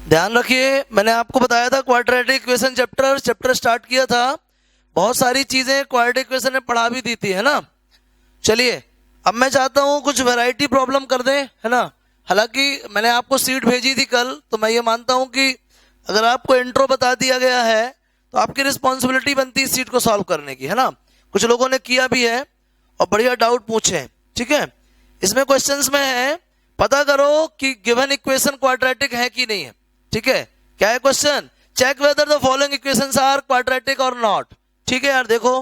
ध्यान रखिए, मैंने आपको बताया था क्वाड्रेटिक इक्वेशन चैप्टर स्टार्ट किया था। बहुत सारी चीजें क्वाड्रेटिक इक्वेशन ने पढ़ा भी दी थी, है ना। चलिए, अब मैं चाहता हूं कुछ वैरायटी प्रॉब्लम कर दें, है ना। हालांकि मैंने आपको सीट भेजी थी कल, तो मैं ये मानता हूं कि अगर आपको इंट्रो बता दिया गया है तो आपकी रिस्पॉन्सिबिलिटी बनती है सीट को सॉल्व करने की, है ना। कुछ लोगों ने किया भी है और बढ़िया डाउट पूछे हैं, ठीक है। इसमें क्वेश्चंस में है, पता करो कि गिवन इक्वेशन क्वाड्रेटिक है कि नहीं है, ठीक है। क्या है question? Check whether the following equations are quadratic और नॉट। ठीक है यार, देखो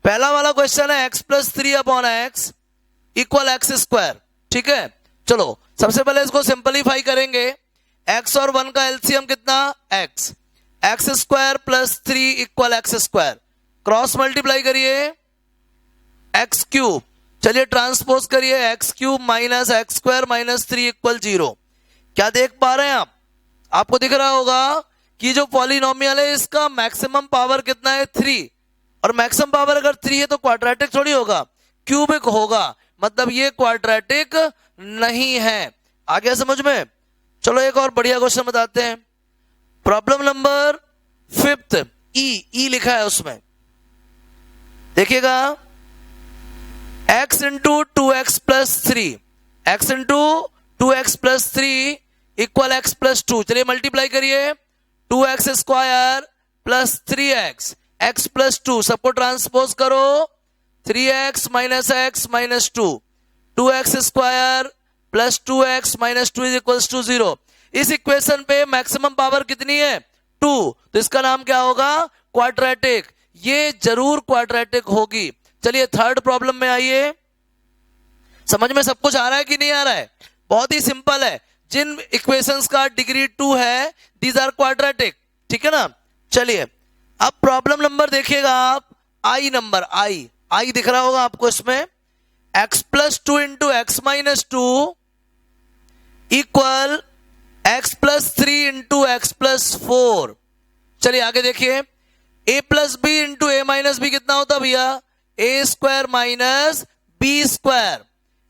पहला वाला क्वेश्चन है x plus 3/x equal x square, ठीक है। चलो सबसे पहले इसको सिंपलीफाई करेंगे। x और 1 का एलसीएम कितना? X square plus 3 equal x square, cross multiply करिए एक्स क्यूब, चलिए ट्रांसपोज करिए x cube minus x square minus 3 equal 0। क्या देख पा रहे हैं आप? आपको दिख रहा होगा कि जो पॉलिनोमियल है इसका मैक्सिमम पावर कितना है? 3, और मैक्सिमम पावर अगर 3 है तो क्वाड्रेटिक थोड़ी होगा, क्यूबिक होगा, मतलब ये क्वाड्रेटिक नहीं है। आ गया समझ में? चलो एक और बढ़िया क्वेश्चन बताते हैं। प्रॉब्लम नंबर 5, ई लिखा है उसमें, देखिएगा x into 2x plus 3, x into 2x plus 3 equal x plus 2। चलिए मल्टीप्लाई करिए 2x square plus 3x x plus 2, सबको ट्रांसपोज करो 3x minus x minus 2, 2x square plus 2x minus 2 is equals to 0। इस equation पे maximum power कितनी है? 2, तो इसका नाम क्या होगा? क्वाड्रेटिक। ये जरूर क्वाड्रेटिक होगी। चलिए थर्ड प्रॉब्लम में आइए। समझ में सब कुछ आ रहा है कि नहीं आ रहा है? बहुत ही सिंपल है, जिन इक्वेशंस का डिग्री 2 है दीज आर क्वाड्रेटिक, ठीक है ना। चलिए अब प्रॉब्लम नंबर देखिएगा आप, आई नंबर, आई दिख रहा होगा आपको इसमें, x plus 2 into x minus 2 equal x plus 3 into x plus 4। चलिए आगे देखिए, a plus B into A minus B कितना होता भैया? A square minus B square.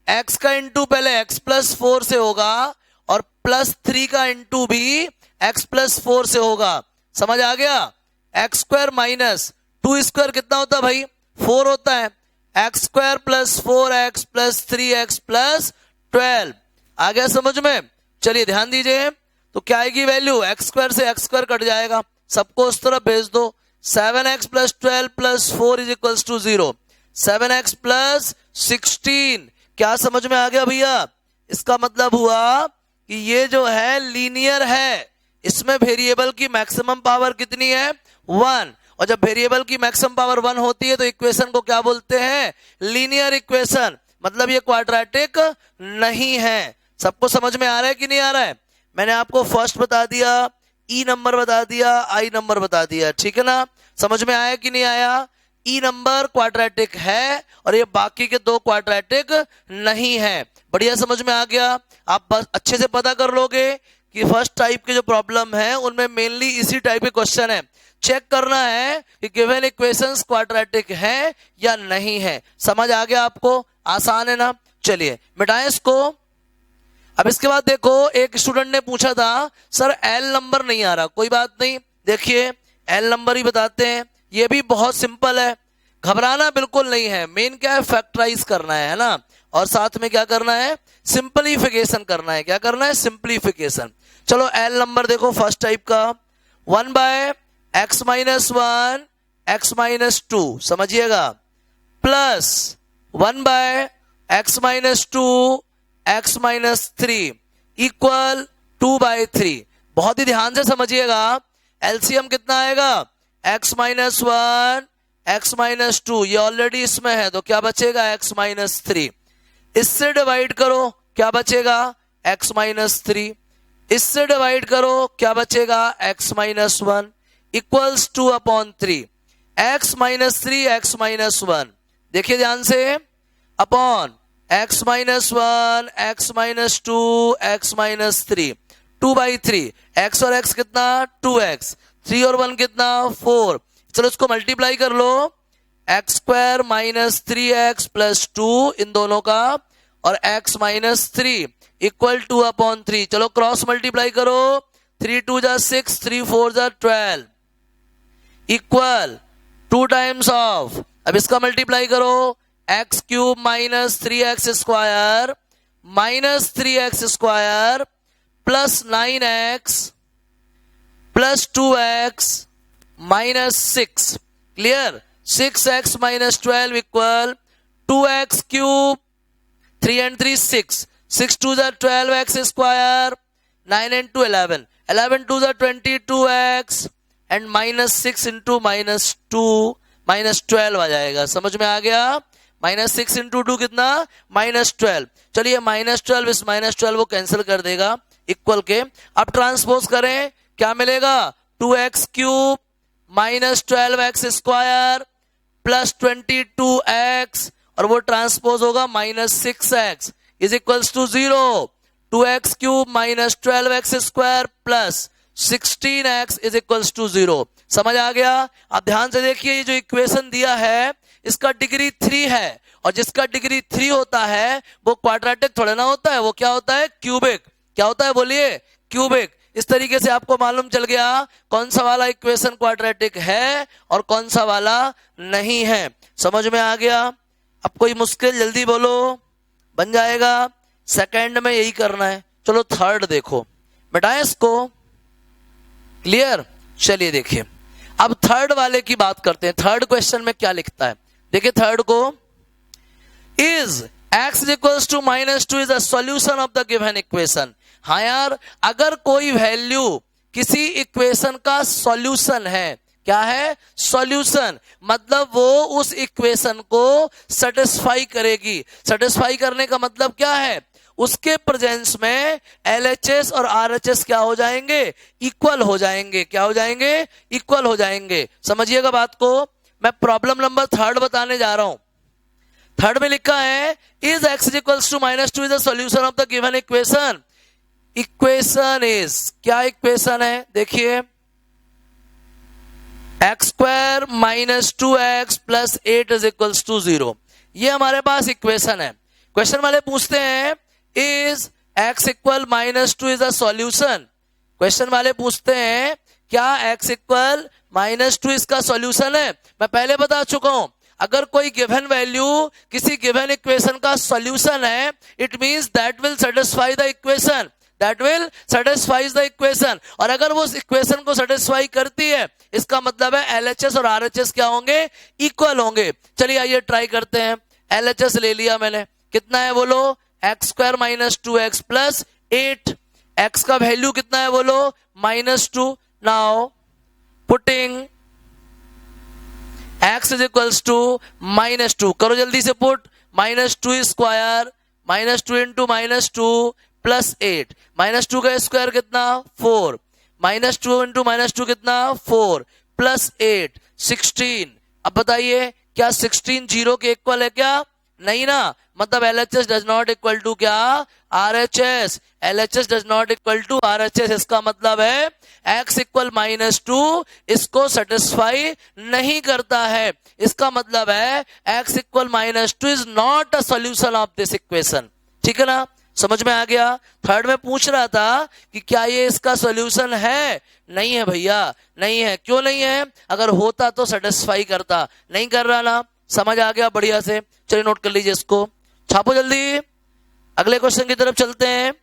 X का इंटू पहले एक्स प्लस 4 से होगा और प्लस 3 का इंटू भी एक्स प्लस 4 से होगा। समझ आ गया? एक्स स्क्वायर माइनस 2 स्क्वायर कितना होता है भाई? 4 होता है। X square plus 4x plus 3x plus 12। आ गया समझ में? चलिए ध्यान दीजिए, तो क्या आएगी वैल्यू? एक्स स्क्वायर से एक्स स्क्वायर कट जाएगा, सबको उस तरफ भेज दो। 7x plus 12 plus 4 is equals to 0, 7x plus 16। क्या समझ में आ गया भैया? इसका मतलब हुआ कि ये जो है लीनियर है, इसमें वेरिएबल की मैक्सिमम पावर कितनी है? 1, और जब वेरिएबल की मैक्सिमम पावर 1 होती है तो इक्वेशन को क्या बोलते हैं? Linear equation. मतलब ये क्वाड्रेटिक नहीं है। सबको समझ में आ रहा है कि नहीं आ रहा है? मैंने आपको फर्स्ट बता दिया, ई नंबर बता दिया, आई नंबर बता दिया, ठीक है ना। समझ में आया कि नहीं आया? ई नंबर क्वाड्रेटिक है और ये बाकी के 2 क्वाड्रेटिक नहीं है। बढ़िया समझ में आ गया? आप बस अच्छे से पता कर लोगे कि फर्स्ट टाइप के जो प्रॉब्लम है उनमें मेनली इसी टाइप के क्वेश्चन है। चेक करना है कि गिवन इक्वेशंस क्वाड्रेटिक है या नहीं है। समझ आ गया आपको? आसान है ना। चलिए मिटाएं इसको। अब इसके बाद देखो, एक स्टूडेंट ने पूछा था सर एल नंबर नहीं आ रहा। कोई बात नहीं, देखिए एल नंबर ही बताते हैं। ये भी बहुत सिंपल है, घबराना बिल्कुल नहीं है। मेन क्या है? फैक्टराइज करना है ना, और साथ में क्या करना है? सिंपलीफिकेशन करना है। क्या करना है? सिंपलीफिकेशन। चलो एल नंबर देखो फर्स्ट टाइप का, 1 by x minus 1 x minus 2, समझिएगा, plus 1 by x minus 2 x minus 3 equal 2 by 3। बहुत ही ध्यान से समझिएगा, एलसीएम कितना आएगा? एक्स माइनस 1 एक्स माइनस 2, ये ऑलरेडी इसमें है तो क्या बचेगा? X minus 3। इससे डिवाइड करो, क्या बचेगा? X minus 3। इससे डिवाइड करो, क्या बचेगा? X minus 1 equals 2/3। X minus 3 x minus 1, देखिए ध्यान से, upon x minus 1 x minus 2 x minus 3, 2/3। X और एक्स कितना? 2x, 3 और 1 कितना? 4। चलो इसको मल्टीप्लाई कर लो, x square minus 3x plus 2 इन दोनों का, और x माइनस 3 इक्वल 2/3। चलो क्रॉस मल्टीप्लाई करो, 3 2 जा 6, 3 4 जा 12 इक्वल 2 टाइम्स ऑफ, अब इसका मल्टीप्लाई करो, x cube minus 3x square minus 3x square plus 9x plus 2x minus 6, clear, 6x minus 12 equal 2x cube, 3 and 3 6, 6 2 जा 12x स्क्वायर, 9 and 2 11, 11 2 जा 22x and minus 6 into minus 2 minus 12 आ जाएगा, समझ में आ गया, minus 6 into 2 कितना, minus 12, चलिए minus 12 इस minus 12 वो कैंसिल कर देगा इक्वल के, अब ट्रांसपोज करें, क्या मिलेगा, 2x cube minus 12x square plus 22x और वो ट्रांसपोज होगा minus 6x is equals to 0, 2x cube minus 12x square plus 16x is equals to 0, समझ आ गया। अब ध्यान से देखिए, ये जो इक्वेशन दिया है इसका डिग्री 3 है और जिसका डिग्री 3 होता है वो क्वाड्रेटिक थोड़ा ना होता है, वो क्या होता है, क्यूबिक, क्या होता है बोलिए, क्यूबिक। इस तरीके से आपको मालूम चल गया कौन सा वाला इक्वेशन क्वाड्रेटिक है और कौन सा वाला नहीं है, समझ में आ गया। अब कोई मुश्किल जल्दी बोलो, बन जाएगा, सेकंड में यही करना है। चलो थर्ड देखो, मिटाएं इसको, क्लियर। चलिए देखिए अब थर्ड वाले की बात करते हैं, थर्ड क्वेश्चन में क्या लिखता है, देखिए थर्ड को, is x equals to minus 2 is a solution of the given equation. हाँ यार, अगर कोई वैल्यू किसी इक्वेशन का सॉल्यूशन है, क्या है, सॉल्यूशन, मतलब वो उस इक्वेशन को सेटिस्फाई करेगी। सेटिस्फाई करने का मतलब क्या है, उसके प्रेजेंस में LHS और RHS क्या हो जाएंगे, इक्वल हो जाएंगे, क्या हो जाएंगे, इक्वल हो जाएंगे। समझिएगा बात को, मैं प्रॉब्लम नंबर थर्ड बताने जा रहा हूं। थर्ड में लिखा है is x equals to minus 2 is the solution of the given equation. Equation is, क्या इक्वेशन है, देखिए x square minus 2x plus 8 is equals to 0, ये हमारे पास इक्वेशन है। क्वेश्चन वाले पूछते हैं is x equal minus 2 is a solution. Question वाले पूछते हैं क्या x इक्वल माइनस 2 इसका सॉल्यूशन है। मैं पहले बता चुका हूं, अगर कोई गिवन वैल्यू किसी गिवन इक्वेशन का सॉल्यूशन है, it means that will satisfy the equation, that will satisfies the equation. और अगर वो उस इक्वेशन को सेटिस्फाई करती है, इसका मतलब है LHS और RHS क्या होंगे, इक्वल होंगे। चलिए आइए ट्राई करते हैं। LHS ले लिया मैंने, कितना है बोलो, x square minus 2x plus 8, x का वैल्यू कितना है बोलो, minus 2। Now putting x is equals to minus 2, करो जल्दी से put, minus 2 square minus 2 into minus 2 plus 8, minus 2 का स्क्वायर कितना 4, माइनस 2 इंटू माइनस 2 कितना 4 प्लस 8 16। अब बताइए क्या 16 0 के इक्वल है क्या, नहीं ना, मतलब LHS does not equal to क्या, RHS, LHS does not equal to RHS। इसका मतलब है x इक्वल माइनस 2 इसको सेटिस्फाई नहीं करता है। इसका मतलब है x equal minus 2 is not a solution of this equation, ठीक है ना, समझ में आ गया। थर्ड में पूछ रहा था कि क्या ये इसका सॉल्यूशन है, नहीं है भैया, नहीं है। क्यों नहीं है, अगर होता तो सेटिस्फाई करता, नहीं कर रहा ना, समझ आ गया बढ़िया से। चलिए नोट कर लीजिए इसको, छापो जल्दी, अगले क्वेश्चन की तरफ चलते हैं।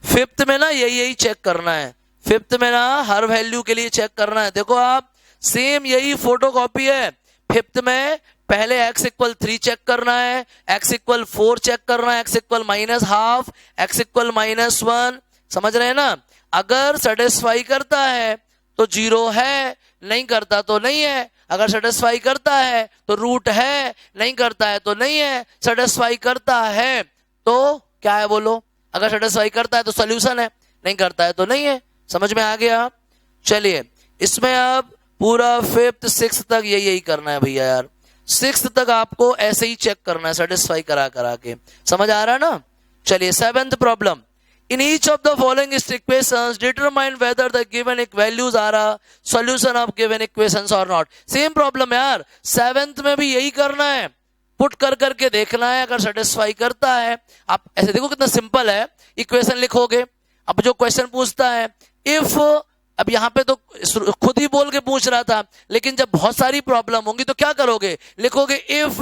फिफ्थ में ना यही चेक करना है, फिफ्थ में ना हर वैल्यू के लिए चेक करना है। देखो आप, सेम यही फोटोकॉपी है। फिफ्थ में पहले x इक्वल 3 चेक करना है, x इक्वल 4 चेक करना है, x equal minus half, x equal minus 1, समझ रहे हैं ना। अगर सेटिस्फाई करता है तो 0 है, नहीं करता तो नहीं है। अगर सेटिस्फाई करता है तो रूट है, नहीं करता है तो नहीं है। सेटिस्फाई करता है तो क्या है बोलो, अगर सेटिस्फाई करता है तो सॉल्यूशन है, नहीं करता है तो नहीं है। समझ में आ गया। चलिए इसमें अब पूरा फिफ्थ सिक्स तक यही करना है भैया यार, सिक्स तक आपको ऐसे ही चेक करना है सेटिस्फाई करा करा के, समझ आ रहा है ना। चलिए seventh problem, in each of the following equations determine whether the given values are a solution of given equations or not। Same problem यार, सेवेंथ में भी यही करना है, पुट कर करके देखना है, अगर सेटिस्फाई करता है। आप ऐसे देखो कितना सिंपल है, इक्वेशन लिखोगे। अब जो क्वेश्चन पूछता है इफ, अब यहां पे तो खुद ही बोल के पूछ रहा था, लेकिन जब बहुत सारी प्रॉब्लम होंगी तो क्या करोगे, लिखोगे if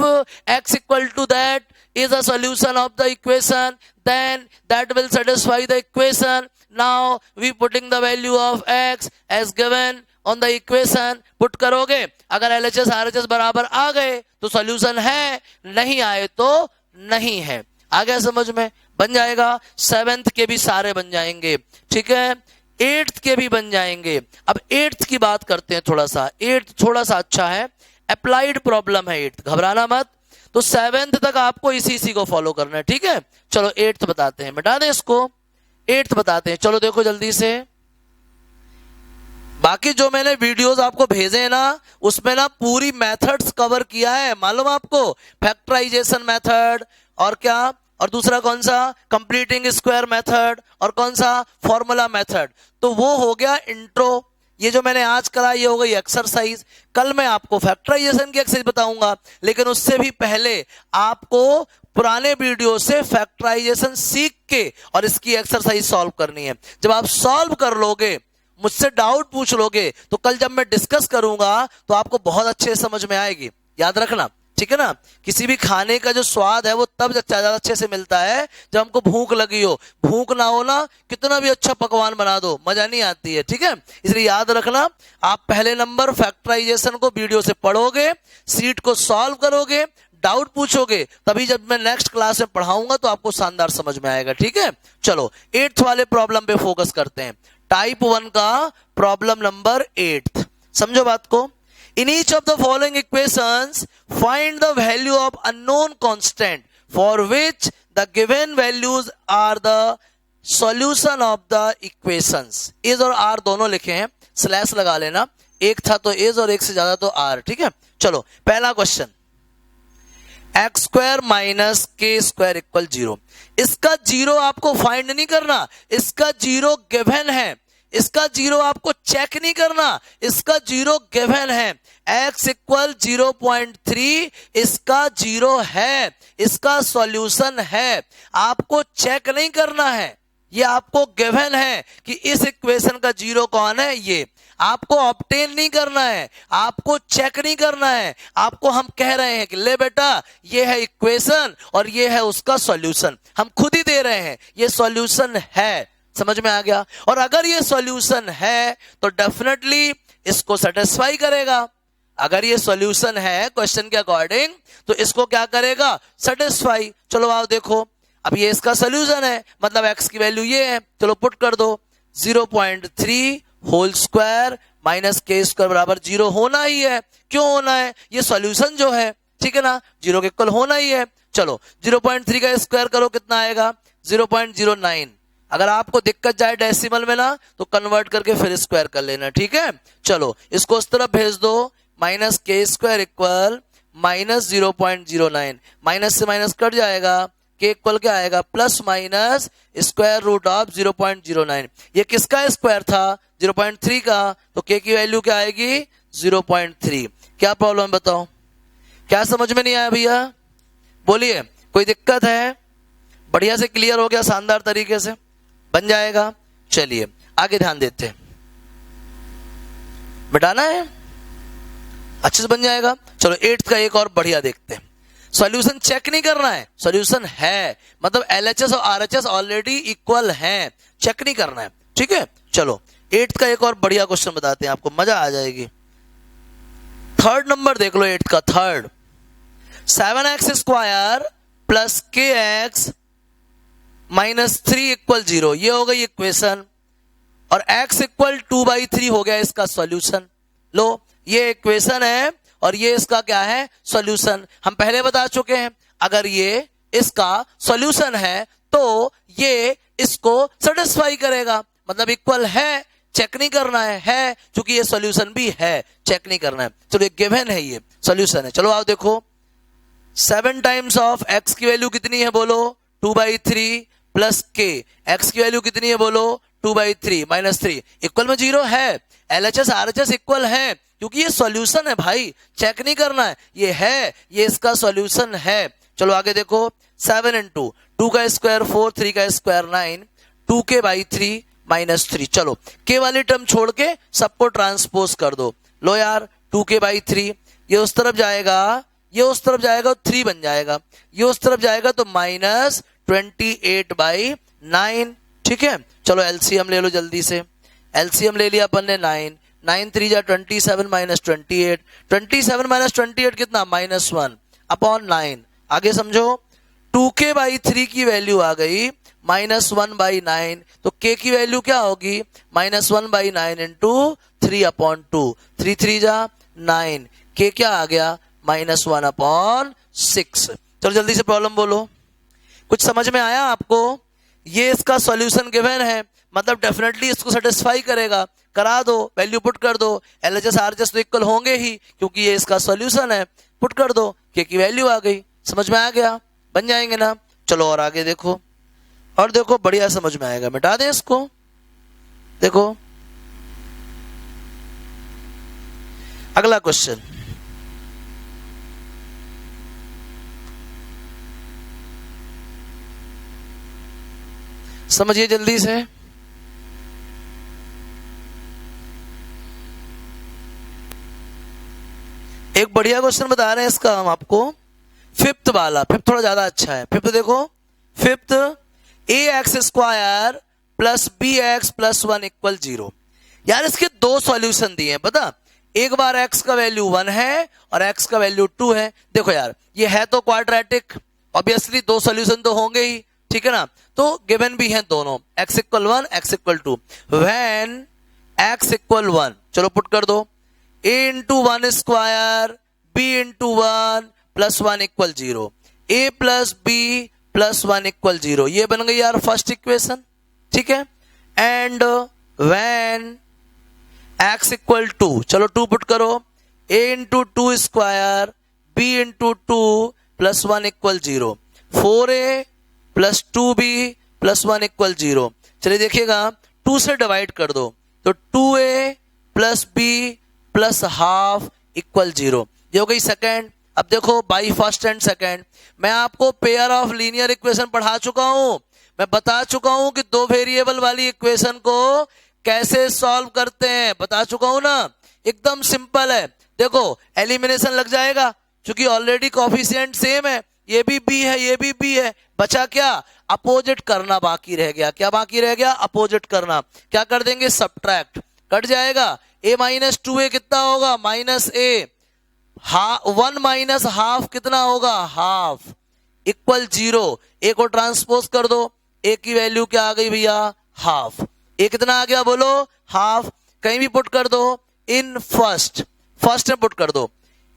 x equal to that is a solution of the equation, then that will satisfy the equation. Now we putting the value of x as given on the equation. put करोगे, अगर LHS RHS बराबर आ गए तो solution है, नहीं आए तो नहीं है। आ गया समझ में, बन जाएगा। 7th के भी सारे बन जाएंगे, ठीक है, 8th के भी बन जाएंगे। अब 8th की बात करते हैं थोड़ा सा। 8th थोड़ा सा अच्छा है, अप्लाइड प्रॉब्लम है 8th, घबराना मत। तो 7th तक आपको इसी को फॉलो करना है, ठीक है। चलो 8th बताते हैं, मिटा दें इसको, 8th बताते हैं। चलो देखो जल्दी से, बाकी जो मैंने वीडियोस आपको भेजे हैं ना, उसमें ना पूरी मेथड्स कवर किया है, मालूम आपको, फैक्टराइजेशन मेथड, और क्या, और दूसरा कौन सा, कंप्लीटिंग स्क्वायर मेथड, और कौन सा, फॉर्मूला मेथड। तो वो हो गया इंट्रो। ये जो मैंने आज करा ये हो गई एक्सरसाइज। कल मैं आपको फैक्टराइजेशन की एक्सरसाइज बताऊंगा, लेकिन उससे भी पहले आपको पुराने वीडियो से फैक्टराइजेशन सीख के और इसकी एक्सरसाइज सॉल्व करनी है। जब आप सॉल्व कर लोगे, मुझसे डाउट पूछ लोगे, तो कल जब मैं डिस्कस करूंगा तो आपको बहुत अच्छे समझ में आएगी। याद रखना, ठीक है ना। किसी भी खाने का जो स्वाद है वो तब ज्यादा अच्छे से मिलता है जब हमको भूख लगी हो। भूख ना हो ना, कितना भी अच्छा पकवान बना दो, मजा नहीं आती है, ठीक है। इसलिए याद रखना, आप पहले नंबर फैक्टराइजेशन को वीडियो से पढ़ोगे, सीट को सॉल्व करोगे, डाउट पूछोगे, तभी जब मैं नेक्स्ट क्लास में पढ़ाऊंगा तो आपको शानदार समझ में आएगा, ठीक है। चलो 8th वाले प्रॉब्लम पे फोकस करते हैं। टाइप 1 का प्रॉब्लम नंबर 8, समझो बात को। In each of the following equations, find the value of unknown constant for which the given values are the solution of the equations. is और r दोनों लिखे हैं, स्लैश लगा लेना, एक था तो is और एक से ज्यादा तो r, ठीक है। चलो पहला question, x square minus k square equal 0। इसका 0 आपको फाइंड नहीं करना, इसका 0 गिवन है, इसका 0 आपको चेक नहीं करना, इसका 0 गिवन है। x इक्वल 0.3 इसका 0 है, इसका सॉल्यूशन है, आपको चेक नहीं करना है, ये आपको गिवन है कि इस इक्वेशन का 0 कौन है, ये आपको ऑब्टेन नहीं करना है, आपको चेक नहीं करना है। आपको हम कह रहे हैं कि ले बेटा ये है इक्वेशन और ये है उसका सॉल्यूशन, हम खुद ही दे रहे हैं, ये सॉल्यूशन है। समझ में आ गया। और अगर ये सॉल्यूशन है तो डेफिनेटली इसको सेटिस्फाई करेगा। अगर ये सॉल्यूशन है क्वेश्चन के अकॉर्डिंग तो इसको क्या करेगा, सेटिस्फाई। चलो आओ देखो, अब ये इसका सॉल्यूशन है, मतलब x की वैल्यू ये है, चलो पुट कर दो, 0.3 whole square minus k square बराबर 0 होना ही है। क्यों होना है, ये सॉल्यूशन जो है, ठीक है ना, 0 के इक्वल होना ही है। चलो 0.3 का स्क्वायर करो, कितना आएगा, 0.09। अगर आपको दिक्कत जाए डेसिमल में ना तो कन्वर्ट करके फिर स्क्वायर कर लेना, ठीक है। चलो इसको उस तरफ भेज दो, minus k square equal minus 0.09, minus से माइनस कट जाएगा, के इक्वल क्या आएगा, plus minus square root of 0.09। ये किसका स्क्वायर था, 0.3 का, तो के की वैल्यू क्या आएगी, 0.3। क्या प्रॉब्लम बताओ, क्या समझ में नहीं आया भैया, बोलिए, कोई दिक्कत है, बढ़िया से क्लियर हो गया, शानदार तरीके से बन जाएगा। चलिए आगे ध्यान देते हैं, मिटाना है, अच्छे से बन जाएगा। चलो 8th का एक और बढ़िया देखते हैं। सॉल्यूशन चेक नहीं करना है, सॉल्यूशन है, मतलब LHS और RHS ऑलरेडी इक्वल हैं, चेक नहीं करना है, ठीक है। चलो 8th का एक और बढ़िया क्वेश्चन बताते हैं, आपको मजा आ जाएगी। 3rd नंबर देख लो, 8th का 3rd, 7x square plus kx minus 3 equal 0, ये हो गई इक्वेशन, और x इक्वल 2/3 हो गया इसका सॉल्यूशन। लो ये इक्वेशन है और ये इसका क्या है, सॉल्यूशन। हम पहले बता चुके हैं, अगर ये इसका सॉल्यूशन है तो ये इसको सेटिस्फाई करेगा, मतलब इक्वल है, चेक नहीं करना है क्योंकि ये सॉल्यूशन भी है, चेक नहीं करना है। चलो ये गिवन है, ये सॉल्यूशन है। चलो आओ देखो, 7 टाइम्स ऑफ x की वैल्यू कितनी है बोलो, 2/3 प्लस के, x की वैल्यू कितनी है बोलो, 2/3 माइनस 3 इक्वल में 0 है। LHS RHS इक्वल है क्योंकि ये सॉल्यूशन है भाई, चेक नहीं करना है, ये है, ये इसका सॉल्यूशन है। चलो आगे देखो, 7 into 2 का स्क्वायर 4, 3 का स्क्वायर 9, 2k/3 -3। चलो k वाली टर्म छोड़ के सबको ट्रांसपोज कर दो। लो यार 2k/3, ये उस तरफ जाएगा, ये उस तरफ जाएगा, 3 बन जाएगा, ये उस तरफ जाएगा तो -28/9। ठीक है, चलो एलसीएम ले लो जल्दी से। एलसीएम ले लिया अपन ने 9, 9 3 जा 27 -28, 27 -28 कितना -1 अपॉन 9। आगे समझो, 2k/3 की वैल्यू आ गई -1/9, तो k की वैल्यू क्या होगी -1/9 इंटू 3/2, 3 3 जा 9, k क्या आ गया -1/6। चलो जल्दी से प्रॉब्लम बोलो। कुछ समझ में आया आपको? ये इसका सॉल्यूशन गिवन है, मतलब डेफिनेटली इसको सेटिस्फाई करेगा। करा दो, वैल्यू पुट कर दो, एलएचएस आरएचएस तो इक्वल होंगे ही क्योंकि ये इसका सॉल्यूशन है। पुट कर दो, के की वैल्यू आ गई। समझ में आ गया? बन जाएंगे ना। चलो और आगे देखो, और देखो बढ़िया समझ में आएगा। मिटा दें इसको, देखो अगला क्वेश्चन। समझिए जल्दी से। एक बढ़िया क्वेश्चन बता रहे हैं इसका हम आपको, फिफ्थ वाला। फिफ्थ थोड़ा ज्यादा अच्छा है। फिफ्थ देखो, fifth ax² plus bx plus 1 = 0। यार इसके दो सॉल्यूशन दिए हैं, पता, एक बार x का वैल्यू 1 है और x का वैल्यू 2 है। देखो यार ये है तो क्वाड्रेटिक, ऑब्वियसली दो सॉल्यूशन तो होंगे ही, ठीक है ना। तो गिवन भी हैं दोनों, x = 1 x = 2। व्हेन x = 1, चलो पुट कर दो, a × 1² b × 1 plus 1 = 0, a plus b plus 1 = 0। ये बन गई यार फर्स्ट इक्वेशन, ठीक है। एंड व्हेन x = 2, चलो 2 पुट करो, a × 2² b × 2 plus 1 = 0, 4a plus 2b plus 1 = 0। चलिए देखिएगा, 2 से डिवाइड कर दो तो 2a plus b plus half = 0। ये हो गई सेकेंड। अब देखो बाई फर्स्ट एंड सेकेंड, मैं आपको पेयर ऑफ लीनियर इक्वेशन पढ़ा चुका हूं। मैं बता चुका हूं कि दो वेरिएबल वाली इक्वेशन को कैसे सॉल्व करते हैं, बता चुका हूं ना। एकदम सिंपल है। देखो एलिमिनेशन लग जाएगा क्योंकि ऑलरेडी कोफिशिएंट सेम है, ये भी b है ये भी b है। बचा क्या? अपोजिट करना बाकी रह गया। क्या बाकी रह गया? अपोजिट करना। क्या कर देंगे? सब्ट्रैक्ट, कट जाएगा। a - 2a कितना होगा? -a। 1 माइनस हाफ कितना होगा? हाफ = 0। a को ट्रांसपोज कर दो, a की वैल्यू क्या आ गई भैया? हाफ। a कितना आ गया बोलो? हाफ। कहीं भी पुट कर दो, इन फर्स्ट में पुट कर दो।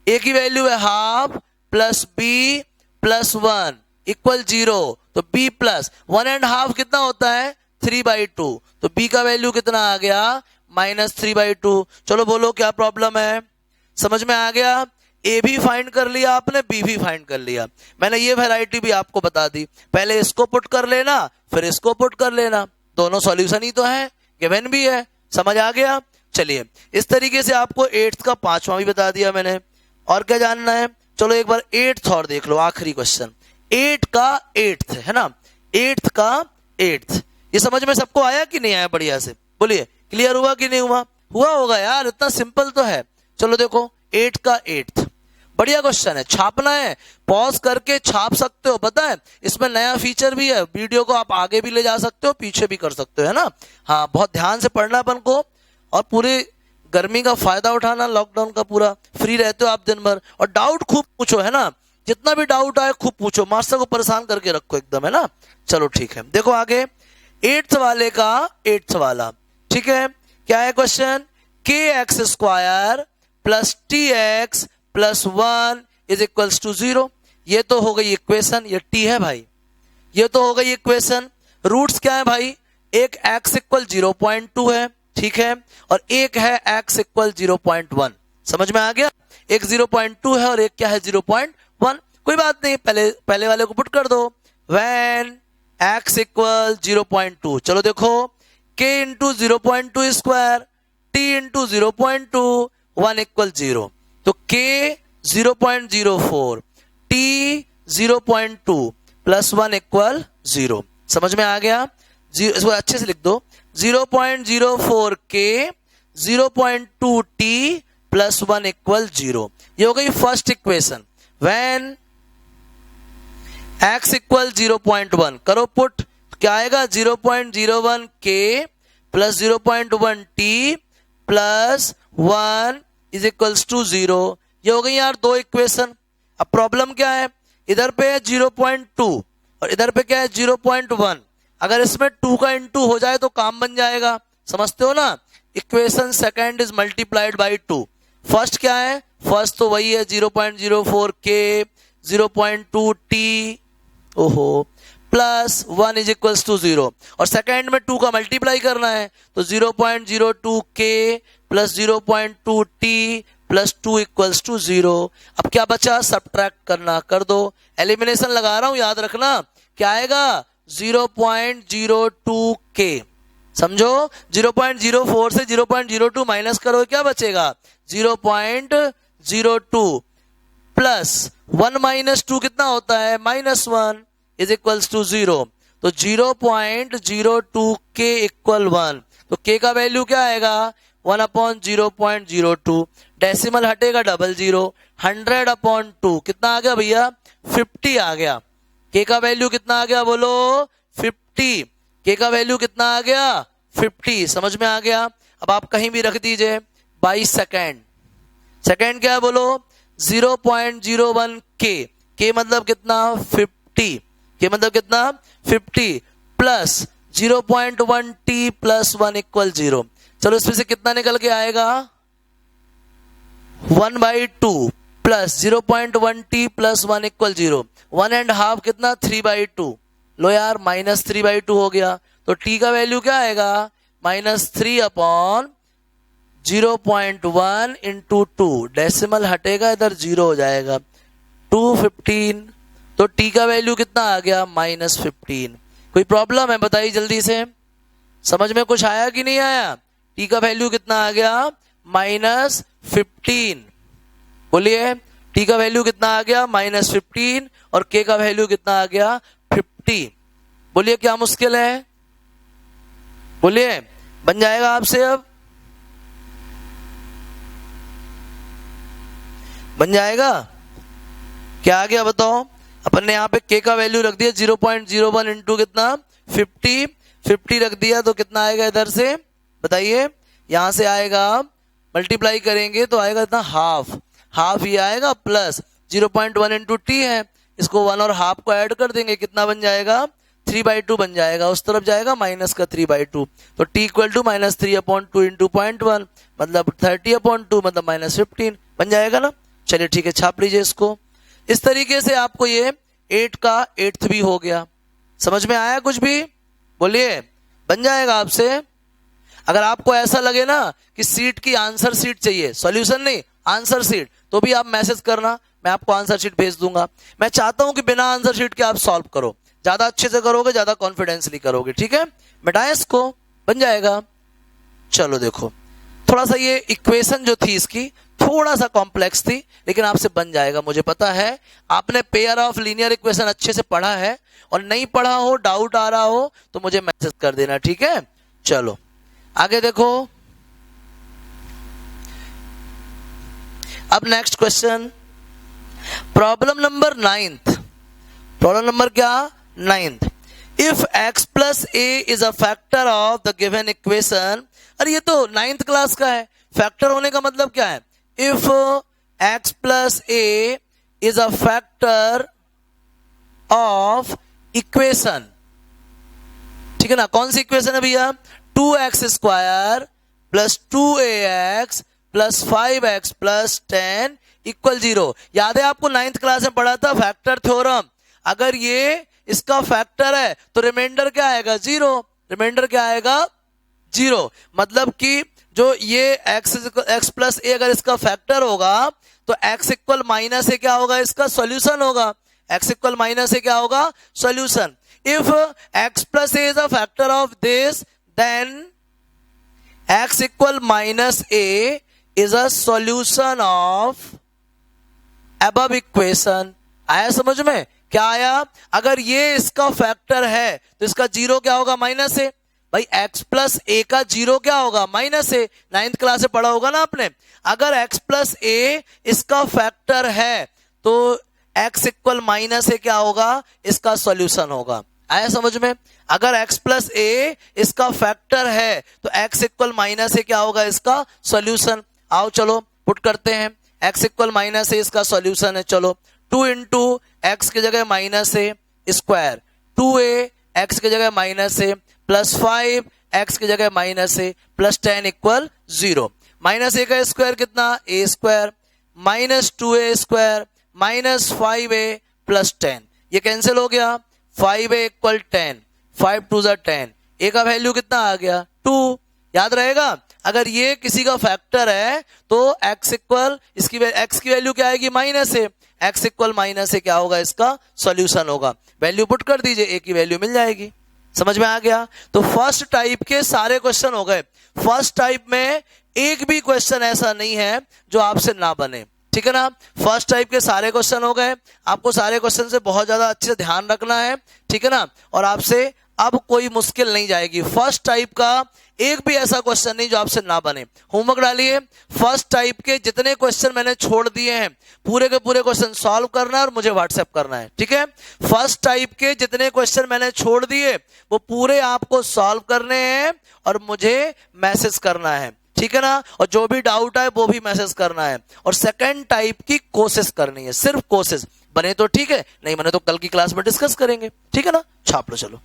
a की वैल्यू है हाफ प्लस b प्लस 1 = 0, तो b प्लस 1.5 कितना होता है? 3/2, तो b का वैल्यू कितना आ गया? -3/2। चलो बोलो क्या प्रॉब्लम है? समझ में आ गया? ए भी फाइंड कर लिया आपने, बी भी फाइंड कर लिया। मैंने ये वैरायटी भी आपको बता दी, पहले इसको पुट कर लेना फिर इसको पुट कर लेना, दोनों सॉल्यूशन ही तो है, गिवन भी है। समझ आ गया? चलिए इस तरीके से आपको 8th का 5वां भी बता दिया मैंने। और क्या जानना है? चलो एक बार 8th और देख लो, आखिरी क्वेश्चन 8 का 8th है ना, 8th का 8th। ये समझ में सबको आया कि नहीं आया? बढ़िया से बोलिए, क्लियर हुआ कि नहीं हुआ? हुआ होगा यार, इतना सिंपल तो है। चलो देखो 8 का 8th, बढ़िया क्वेश्चन है। छापना है, पॉज करके छाप सकते हो, पता है इसमें नया फीचर भी है, वीडियो को आप आगे भी ले जा सकते हो पीछे भी कर सकते हो, है ना। हाँ बहुत ध्यान से पढ़ना अपन को, और पूरे गर्मी का फायदा उठाना, लॉकडाउन का पूरा फ्री रहते हो आप दिन भर। और डाउट खूब पूछो, है ना, जितना भी डाउट आए खूब पूछो, मास्टर को परेशान करके रखो एकदम, है ना। चलो ठीक है, देखो आगे 8th वाले का 8th वाला, ठीक है। क्या है question? kx² plus tx plus 1 = 0। ये तो हो गई इक्वेशन, ये t है भाई, ये तो हो गई इक्वेशन। रूट्स क्या है भाई? एक x = 0.2 है, ठीक है, और एक है x = 0.1। समझ में आ गया? एक 0.2 है और एक क्या है? 0.1। कोई बात नहीं, पहले वाले को पुट कर दो। व्हेन x = 0.2, चलो देखो k × 0.2² t × 0.2 1 = 0, तो k 0.04 t 0.2 प्लस 1 = 0। समझ में आ गया? इसको अच्छे से लिख दो, 0.04 के 0.2 t प्लस 1 इक्वल 0। ये हो गई first equation. When x equal 0.1 करो पुट, क्या आएगा 0.01 k plus 0.1 t plus 1 is equals to 0। ये हो गई यार दो इक्वेशन। अब प्रॉब्लम क्या है, इधर पे है 0.2 और इधर पे क्या है 0.1। अगर इसमें 2 का इंटू हो जाए तो काम बन जाएगा, समझते हो ना। Equation second is multiplied by 2। First क्या है, फर्स्ट तो वही है 0.04 के 0.2 t ओहो प्लस 1 इज इक्वल्स टू 0, और सेकंड में 2 का मल्टीप्लाई करना है तो 0.02 k plus 0.2 t plus 2 equals to 0। अब क्या बचा, सब्ट्रैक्ट करना, कर दो। एलिमिनेशन लगा रहा हूं, याद रखना क्या आएगा 0.02 के, समझो 0.04 से 0.02 माइनस करो, क्या बचेगा 0.02 प्लस 1 माइनस 2 कितना होता है -1 इज इक्वल्स टू 0। तो 0.02 के इक्वल 1, तो के का वैल्यू क्या आएगा 1/0.02, डेसिमल हटेगा 00, 100/2 कितना आ गया भैया 50 आ गया। के का वैल्यू कितना आ गया बोलो 50, के का वैल्यू कितना आ गया 50, समझ में आ गया। अब आप कहीं भी रख दीजिए 22 सेकेंड, सेकेंड क्या है बोलो 0.01 के मतलब कितना 50, के मतलब कितना 50 प्लस 0.1 t प्लस 1 इक्वल 0। चलो इसमें से कितना निकल के आएगा 1/2 प्लस 0.1 t प्लस 1 इक्वल 0, 1.5 कितना 3/2, लो यार -3/2 हो गया। तो t का वैल्यू क्या आएगा -3/0.1 इंटू 2, डेसिमल हटेगा इधर 0 हो जाएगा 215। तो t का वैल्यू कितना आ गया -15। कोई प्रॉब्लम है बताइए जल्दी से, समझ में कुछ आया कि नहीं आया। t का वैल्यू कितना आ गया -15, बोलिए t का वैल्यू कितना आ गया -15 और k का वैल्यू कितना आ गया 50। बोलिए क्या मुश्किल है, बोलिए बन जाएगा आपसे, अब बन जाएगा। क्या आ गया बताओ, अपन ने यहाँ पे k का वैल्यू रख दिया 0.01 इंटू कितना 50 रख दिया, तो कितना आएगा इधर से बताइए, यहां से आएगा मल्टीप्लाई करेंगे तो आएगा इतना हाफ ये आएगा प्लस 0.1 इंटू टी है, इसको 1 और हाफ को ऐड कर देंगे, कितना बन जाएगा 3/2 बन जाएगा, उस तरफ जाएगा माइनस का 3/2, तो t इक्वल टू -3/2 इंटू 0.1 मतलब 30/2 मतलब -15 बन जाएगा ना। चलिए ठीक है, छाप लीजिए इसको। इस तरीके से आपको ये 8 का 8th भी हो गया। समझ में आया कुछ भी, बोलिए बन जाएगा आपसे। अगर आपको ऐसा लगे ना कि सीट की आंसर सीट चाहिए, सॉल्यूशन नहीं आंसर सीट, तो भी आप मैसेज करना, मैं आपको आंसर शीट भेज दूंगा। मैं चाहता हूं कि बिना आंसर शीट के आप सॉल्व करो, ज्यादा अच्छे से करोगे, ज्यादा कॉन्फिडेंसली करोगे, ठीक है। मिटाएं इसको, बन जाएगा। चलो देखो, थोड़ा सा ये इक्वेशन जो थी इसकी थोड़ा सा कॉम्प्लेक्स थी, लेकिन आपसे बन जाएगा, मुझे पता है। आपने पेयर ऑफ लीनियर इक्वेशन अच्छे से पढ़ा है, और नहीं पढ़ा हो, डाउट आ रहा हो तो मुझे मैसेज कर देना, ठीक है। चलो आगे देखो, अब next question, problem number 9th। Problem number क्या 9th। If x plus a is a factor of the given equation. अरे ये तो 9th क्लास का है, फैक्टर होने का मतलब क्या है, if x plus a is a factor of equation, ठीक है ना। कौन सी इक्वेशन है भैया, 2x square plus 2ax plus 5x plus 10 equal 0। याद है आपको 9th क्लास में पढ़ा था फैक्टर थ्योरम। अगर ये इसका फैक्टर है तो रिमाइंडर क्या आएगा 0, रिमाइंडर क्या आएगा 0। मतलब कि जो ये x प्लस ए अगर इसका फैक्टर होगा तो x इक्वल माइनस ए क्या होगा, इसका सॉल्यूशन होगा। x इक्वल माइनस ए क्या होगा, solution. If x plus a is a factor of this, then x equal minus a is a solution of above equation. आया समझ में, क्या आया, अगर ये इसका फैक्टर है तो इसका जीरो क्या होगा, माइनस है। भाई x प्लस ए का जीरो क्या होगा, माइनस है। 9th क्लास से पढ़ा होगा ना आपने। अगर x प्लस ए इसका फैक्टर है तो x इक्वल माइनस है क्या होगा, इसका सॉल्यूशन होगा। आया समझ में। अगर x प्लस ए इसका फैक्टर है तो x इक्वल माइनस है क्या होगा, इसका सॉल्यूशन। आओ चलो पुट करते हैं। x इक्वल माइनस है इसका सॉल्यूशन है, चलो 2 इंटू एक्स की जगह माइनस है स्क्वायर, 2a x की जगह माइनस है प्लस 5 x की जगह माइनस है प्लस 10 इक्वल 0। माइनस ए का स्क्वायर कितना, a square minus 2a square minus 5a plus 10, ये कैंसिल हो गया। 5a इक्वल 10, 5 2 10, a का वैल्यू कितना आ गया 2। याद रहेगा, अगर ये किसी का फैक्टर है तो x इक्वल इसकी x की वैल्यू क्या आएगी, माइनस है। x इक्वल माइनस है क्या होगा, इसका सॉल्यूशन होगा। वैल्यू पुट कर दीजिए, a की वैल्यू मिल जाएगी। समझ में आ गया। तो फर्स्ट टाइप के सारे क्वेश्चन हो गए। फर्स्ट टाइप में एक भी क्वेश्चन ऐसा नहीं है जो आपसे ना बने, ठीक है ना। फर्स्ट टाइप के सारे क्वेश्चन हो गए। आपको सारे क्वेश्चन से बहुत ज्यादा अच्छे से ध्यान रखना है, ठीक है ना। और आपसे अब कोई मुश्किल नहीं जाएगी। फर्स्ट टाइप का एक भी ऐसा क्वेश्चन नहीं जो आपसे ना बने। होमवर्क डालिए। फर्स्ट टाइप के जितने क्वेश्चन मैंने छोड़ दिए हैं पूरे के पूरे क्वेश्चन सॉल्व करना है और मुझे व्हाट्सएप करना है, ठीक है। फर्स्ट टाइप के जितने क्वेश्चन मैंने छोड़ दिए वो पूरे आपको सॉल्व करने हैं और मुझे मैसेज करना है, ठीक है ना। और जो भी डाउट है वो भी मैसेज करना है। और सेकंड टाइप की कोशिश करनी है, सिर्फ कोशिश। बने तो ठीक है, नहीं बने तो कल की क्लास में डिस्कस करेंगे, ठीक है ना। छाप लो चलो।